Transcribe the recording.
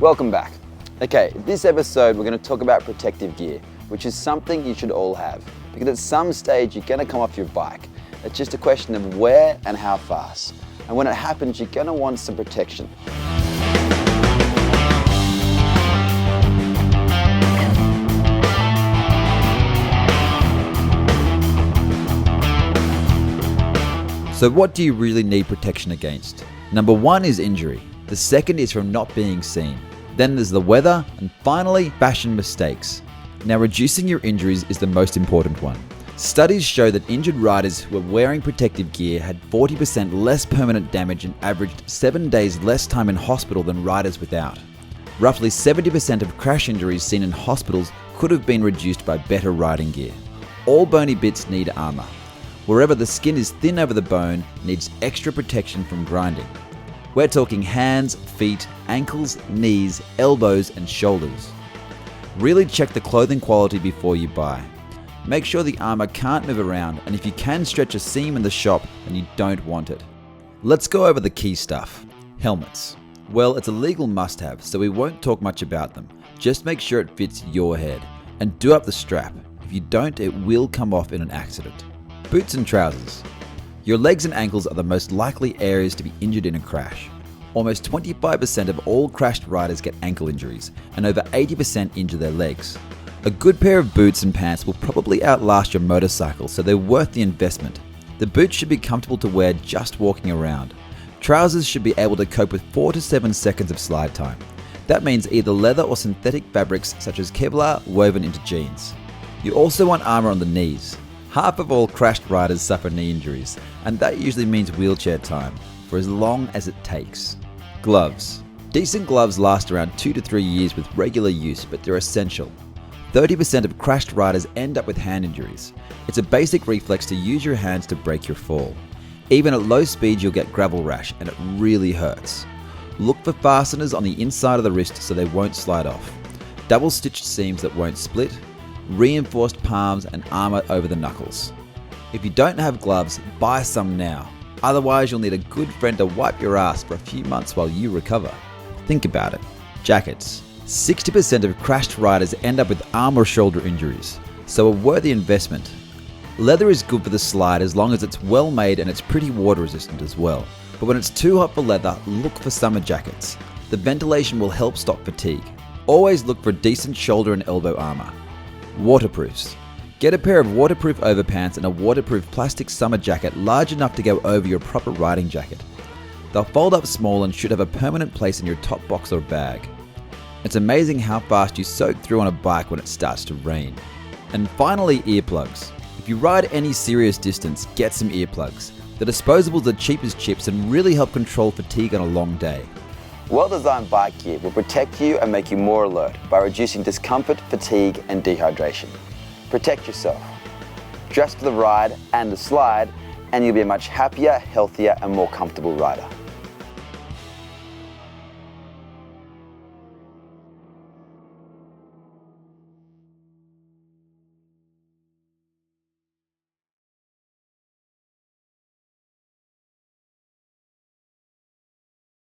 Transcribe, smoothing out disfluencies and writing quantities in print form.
Welcome back. Okay, this episode we're going to talk about protective gear, which is something you should all have, because at some stage you're going to come off your bike. It's just a question of where and how fast. And when it happens, you're going to want some protection. So what do you really need protection against? Number one is injury. The second is from not being seen. Then there's the weather, and finally, fashion mistakes. Now, reducing your injuries is the most important one. Studies show that injured riders who were wearing protective gear had 40% less permanent damage and averaged 7 days less time in hospital than riders without. Roughly 70% of crash injuries seen in hospitals could have been reduced by better riding gear. All bony bits need armour. Wherever the skin is thin over the bone, needs extra protection from grinding. We're talking hands, feet, ankles, knees, elbows, and shoulders. Really check the clothing quality before you buy. Make sure the armour can't move around, and if you can stretch a seam in the shop, then you don't want it. Let's go over the key stuff. Helmets. Well, it's a legal must-have, so we won't talk much about them. Just make sure it fits your head. And do up the strap. If you don't, it will come off in an accident. Boots and trousers. Your legs and ankles are the most likely areas to be injured in a crash. Almost 25% of all crashed riders get ankle injuries, and over 80% injure their legs. A good pair of boots and pants will probably outlast your motorcycle, so they're worth the investment. The boots should be comfortable to wear just walking around. Trousers should be able to cope with 4 to 7 seconds of slide time. That means either leather or synthetic fabrics such as Kevlar woven into jeans. You also want armour on the knees. Half of all crashed riders suffer knee injuries, and that usually means wheelchair time, for as long as it takes. Gloves. Decent gloves last around 2 to 3 years with regular use, but they're essential. 30% of crashed riders end up with hand injuries. It's a basic reflex to use your hands to break your fall. Even at low speed you'll get gravel rash, and it really hurts. Look for fasteners on the inside of the wrist so they won't slide off. Double stitched seams that won't split. Reinforced palms and armour over the knuckles. If you don't have gloves, buy some now. Otherwise you'll need a good friend to wipe your ass for a few months while you recover. Think about it. Jackets. 60% of crashed riders end up with arm or shoulder injuries, so a worthy investment. Leather is good for the slide as long as it's well made and it's pretty water resistant as well. But when it's too hot for leather, look for summer jackets. The ventilation will help stop fatigue. Always look for decent shoulder and elbow armour. Waterproofs. Get a pair of waterproof overpants and a waterproof plastic summer jacket large enough to go over your proper riding jacket. They'll fold up small and should have a permanent place in your top box or bag. It's amazing how fast you soak through on a bike when it starts to rain. And finally, earplugs. If you ride any serious distance, get some earplugs. The disposables are cheap as chips and really help control fatigue on a long day. Well-designed bike gear will protect you and make you more alert by reducing discomfort, fatigue, and dehydration. Protect yourself. Dress for the ride and the slide, and you'll be a much happier, healthier, and more comfortable rider.